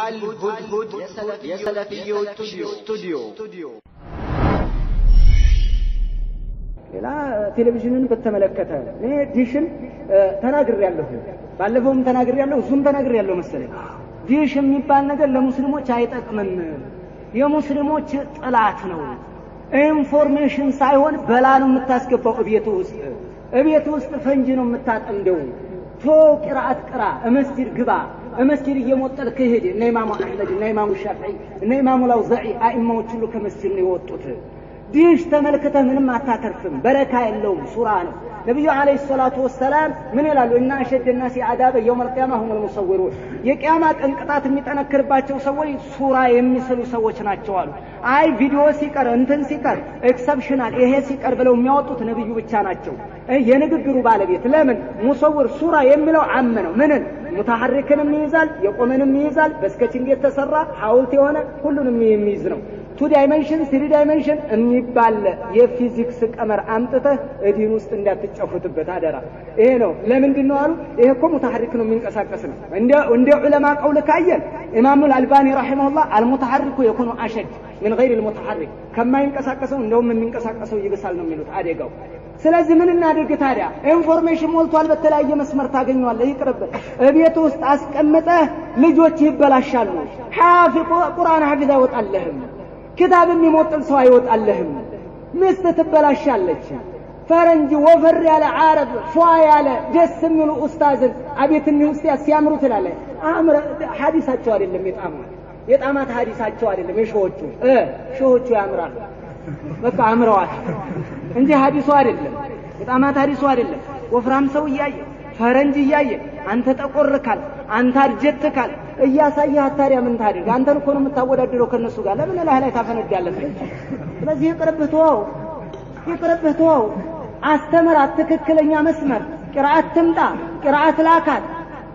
الهدهد يا سلفيو استوديو لا تلفزيون بتملكته እኔ ዲሽን ተናግሬያለሁ ባለፈውም ተናግሬያለሁ ዙም ተናግሬያለሁ መሰለኝ ዲሽ የሚባል ነገር ለሙስሊሞች አይጠቅምም የሙስሊሞች ጥላት ነው ኢንፎርሜሽን ሳይሆን በላ ነው የምታስገባው እቤት ውስጥ ፈንጂ ነው የምታጠምደው ቂራአት ቅራ መስጂድ ግባ መስጂድ እየሞጠልክ ሄድ እና ኢማሙ አህመድ እና ኢማሙ ሻፊዒ እና ኢማሙ ላውዛዒ አኢማዎች ሁሉ ከመስጂድ ነው የወጡት ዲሽ ተመልከተ ምንም አታተርፍም በረካ የለውም ሱራ ነው ነብዩ አለይሂ ሰላቱ ወሰለም ምን ይላሉ እና አሸደ الناس عذاب يوم القيامه هم المصورون የቂያማ ቀን ቅጣት የሚጠነክርባቸው ሰዎች ሱራ የሚስሉ ሰዎች ናቸው አሉ አይ ቪዲዮ ሲቀር እንትን ሲቀር ኤክሰፕሽናል ይሄ ሲቀር ብለው የሚያወጡት ነብዩ ብቻ ናቸው የንግግሩ ባለቤት ለምን ሙሰውር ሱራ የሚለው አም ነው ምንን ሙተሐሪክንም ይይዛል የቆመንም ይይዛል በስኬቺንግ የተሰራ ሐውልት የሆነ ሁሉንም የሚይዝ ነው 2 dimension 3 dimension የሚባል የፊዚክስ ቀመር አምጥተህ እዲን ውስጥ እንዳትጫወቱበት አደራ ይሄ ነው ለምንድን ነው አሉ ይሄ እኮ ሙተሐሪክ ነው የሚንቀሳቀስ ነው እንደ ዑለማ ቀውል ካየን ኢማሙ አልባኒ ረሂመሁላህ አልሙተሐሪኩ يكون اشد من غير المتحرك كما ينቀሳቀሰው እንደውም የሚንቀሳቀሰው ይብሳል ነው የሚሉት አደጋው ስለዚህ ምን እናድርግ ታዲያ ኢንፎርሜሽን ሞልቷል በተለያየ መስመር ታገኘዋለህ ይቅርብ እቤት ውስጥ አስቀምጠህ ልጆች ይበላሻሉ ሐፊዝ ቁርአን ሐፊዛ ወጣለህም كتاب የሚሞጥል ሰው አይወጣለህም ሚስት ትበላሻለች ፈረንጅ ወፈር ያለ ዓረብ ፏ ያለ ደስ የሚሉ ኡስታዝን አቤት ነው ኡስታዝ ሲያምሩ ትላለህ አምረ ሐዲሳቸው አይደለም የጣማት ሐዲሳቸው አይደለም ሾዎቹ ያምራሉ በቃ አምረዋል እንጂ ሐዲሱ አይደለም የጣማት ሐዲሱ አይደለም ወፍራም ሰው እያየ ፈረንጅ እያየ አንተ ጠቆርካል አንተ አርጀትካል እያሳየ ታዲያ ምን ታድርግ አንተን እኮ ነው የምታወዳድረው ከነሱ ጋር ለምን ላይ ታፈነዳለህ ስለዚህ ይቅርብህ ተው አስተምራት ትክክለኛ መስመር ቅራአት ትምጣ ቅራአት ላካት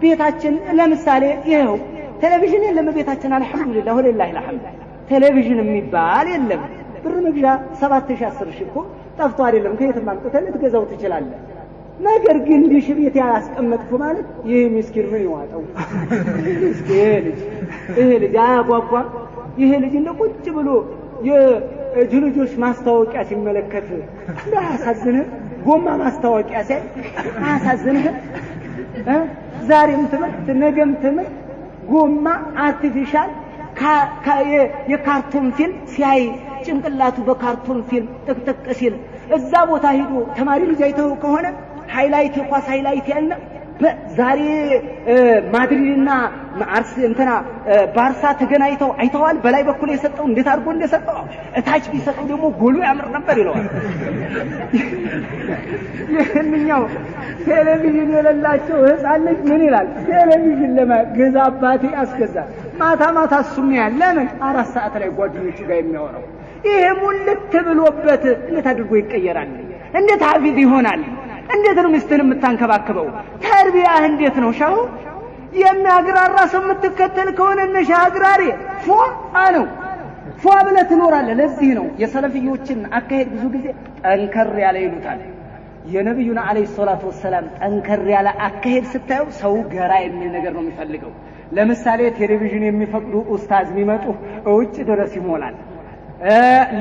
ቤታችን ለምሳሌ ይሄው ቴሌቪዥን የለም ቤታችን አልহামዱሊላህ ወለላሂ الحمد ቴሌቪዥን የሚባል የለም ብር መግዣ 7000 10000 እኮ ጠፍቶ አይደለም ከየትም አምጥተህ ልትገዛው ትችላለህ ነገር ግን ዲሽ ቤት ያስቀመጥኩ ማለት ይሄ ምስኪን ምን ይዋጣው ይሄ ልጅ አያጓጓ ይሄ ልጅ እንደ ቁጭ ብሎ የጅልጆች ማስታወቂያ ሲመለከት ያሳዝነ ጎማ ማስታወቂያ ሲያይ አሳዝነ ዛሬም ትምህርት ነገም ትምህርት ጎማ አርቲፊሻል የካርቱን ፊልም ሲያይ ጭንቅላቱ በካርቱን ፊልም ጥቅጥቅ ሲል እዛ ቦታ ሄዶ ተማሪ ልጅ አይተው ከሆነ ሃይላይት ኳስ ሃይላይት ያልና ዛሬ ማድሪድና አርስ እንትና ባርሳ ተገናኝተው አይተዋል በላይ በኩል የሰጠው እንዴት አድርጎ እንደሰጠው እታች ቢሰጠው ደግሞ ጎሉ ያምር ነበር ይለዋል ይሄንኛው ቴሌቪዥን የሌላቸው ህፃን ልጅ ምን ይላል ቴሌቪዥን ለማገዛ አባቴ አስገዛ ማታ እሱም ያለ ለምን 4 ሰዓት ላይ ጓደኞቹ ጋር የሚያወራው ይሄ ሙልት ብሎበት እንዴት አድርጎ ይቀየራል እንዴት ሐፊዝ ይሆናል እንዴት ነው ሚስትን የምታንከባከበው ተርቢያህ እንዴት ነው ሻው የሚያግራራ ሰው የምትከተል ከሆነ ነሻግራሪ ፏ ብለህ ትኖራለህ ለዚህ ነው የሰለፊዮችን አካሄድ ብዙ ጊዜ ጠንከር ያለ ይሉታል የነብዩና አለይሂ ሰላቱ ወሰለም ጠንከር ያለ አካሄድ ስታዩ ሰው ገራ የሚል ነገር ነው የሚፈልገው ለምሳሌ ቴሌቪዥን የሚፈቅዱ ኡስታዝ የሚመጡ እውጭ ድረስ ይሞላል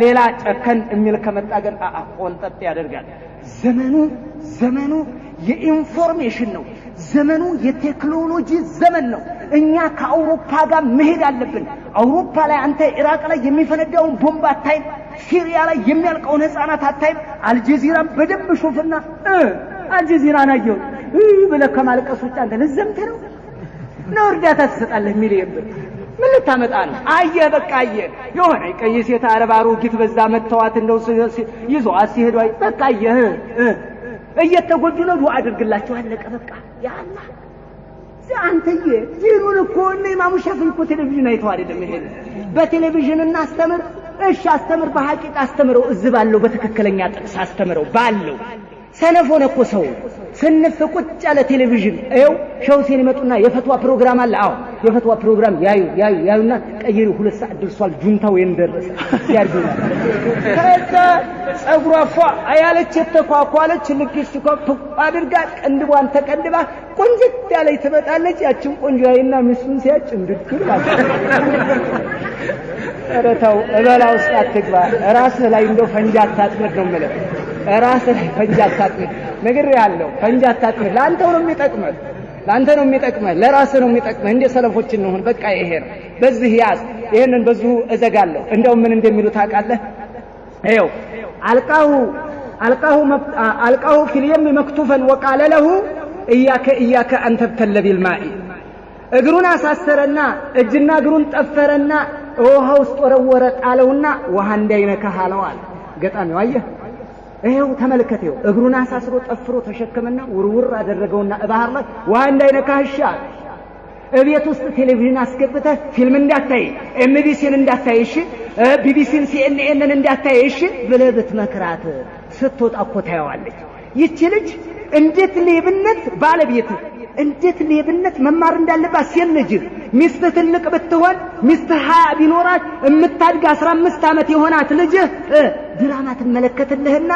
ሌላ ጨከን የሚል ከመጣ ግን ቆንጠጥ ያደርጋል ዘመኑ የኢንፎርሜሽን ነው ዘመኑ የቴክኖሎጂ ዘመን ነው እኛ ከአውሮፓ ጋር መሄድ አለብን አውሮፓ ላይ አንተ ኢራቅ ላይ የሚፈነዳውን ቦምብ አታይም ሲሪያ ላይ የሚያልቀውን ህፃናት አታይም አልጀዚራን በደንብ ሹፍና አልጀዚራን አየው ብለህ ከማልቀስ ውጭ አንተ ለዘምተ ነው እርዳታ ትሰጣለህ ሚሊየን ብር ምን ልታመጣ ነው በቃ የሆነ ቀይስ የታረባሩ ጊት በዛ መተዋት እንደው ይዞ አሲሄዱ በቃ እየተጎጁ ነው ዱዓ አድርግላቸው አለቀ በቃ ያ አላህ አንተዬ ዲኑን እኮ እነ ኢማሙ ሻፊዒ እኮ ቴሌቪዥን አይተው አይደለም ይሄ በቴሌቪዥን እናስተምር እሺ አስተምር በሐቂቃ አስተምረው እዝባለው በትክክለኛ ጥቅስ አስተምረው ባለው ሰነፎነ እኮ ስንፍ ቁጭ ያለ ቴሌቪዥን ይኸው ሸውሴን ይመጡና የፈትዋ ፕሮግራም አለ አዎ የፈትዋ ፕሮግራም ያዩና ቀይሩ 2 ሰዓት ደርሷል ጁንታው እንደረሰ ያርዱና ከዛ ጸጉሯ ፏ አያለች ተኳኳለች ልክስቲ ኮፕ አድርጋ ቅንድቧን ተቀንድባ ቆንጅት ያለች ትመጣለች ያችን ቆንጆ አይና ምስሉን ሲያጭ እንድትል አረታው እበላ ውስጥ አትግባ ራስህ ላይ እንደው ፈንጃ አታጥምድ ነው ማለት ራስህ ላይ ፈንጃ አታጥምድ ነገር ያለው ፈንጃ አታጥምድ ላንተው ነው የሚጠቅመህ ላንተ ነው የሚጠቅመህ ለራስህ ነው የሚጠቅመህ እንደ ሰለፎች እንሆን በቃ ይሄ ነው በዚህ ያዝ ይሄንን በዙ እዘጋለሁ እንደው ምን እንደሚሉ ታውቃለህ ይኸው አልቃሁ في اليم مكتوفا وقال له إياك أن تبتل بالماء እግሩን አሳሰረና እጅና እግሩን ጠፈረና ውሃ ውስጥ ወረወረ ጣለውና ውሃ እንዳይነካህ አለው አለ ገጣሚው አየህ ይሄው ተመልከተው እግሩን አሳስሮ ጠፍሮ ተሸከመና ውርውር አደረገውና ባህር ላይ ውሃ እንዳይነካህ ይሻል እቤት ውስጥ ቴሌቪዥን አስገብተህ ፊልም እንዳታይ ኤምቢሲን እንዳታይ እሺ ቢቢሲን ሲኤንኤንን እንዳታይ እሺ ብለህ ብትመክራት ስትወጣ እኮ ታየዋለች ይቺ ልጅ እንዴት ሌብነት ባለቤት እንዴት ሌብነት መማር እንዳለባት ሲልጅ ሚስት ትልቅ ብትሆን ሚስት 20 ቢኖራት እምታድግ 15 ዓመት የሆናት ልጅ ድራማ ትመለከትልህና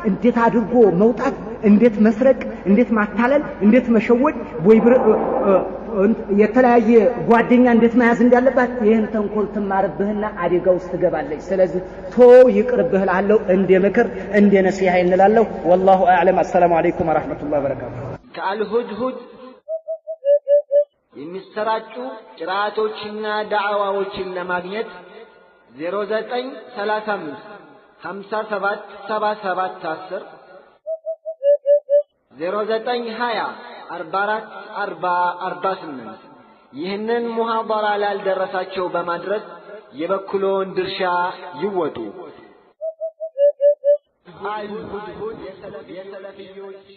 እንዴት አድርጎ መውጣት እንዴት መስረቅ እንዴት ማታለል እንዴት መሸወድ ወይ የተለያየ ጓደኛ እንዴት መያዝ እንዳለባት ይሄን ተንኮል ትማርብህና አደጋ ውስጥ ትገባለች ስለዚህ ይቅርብህ አለው እንደ ምክር እንደ ነሲሃ እንላለው والله اعلم السلام عليكم ورحمه الله وبركاته ከአልሁድሁድ የሚሰራጩ ቅራአቶችና ዳዕዋዎችን ለማግኘት 0935 57 77 10 0920 44 40 48 ይህንን ሙሐደራ ላልደረሳቸው በማድረስ የበኩሎን ድርሻ ይወጡ አልሁድሁድ የሰለፊዮች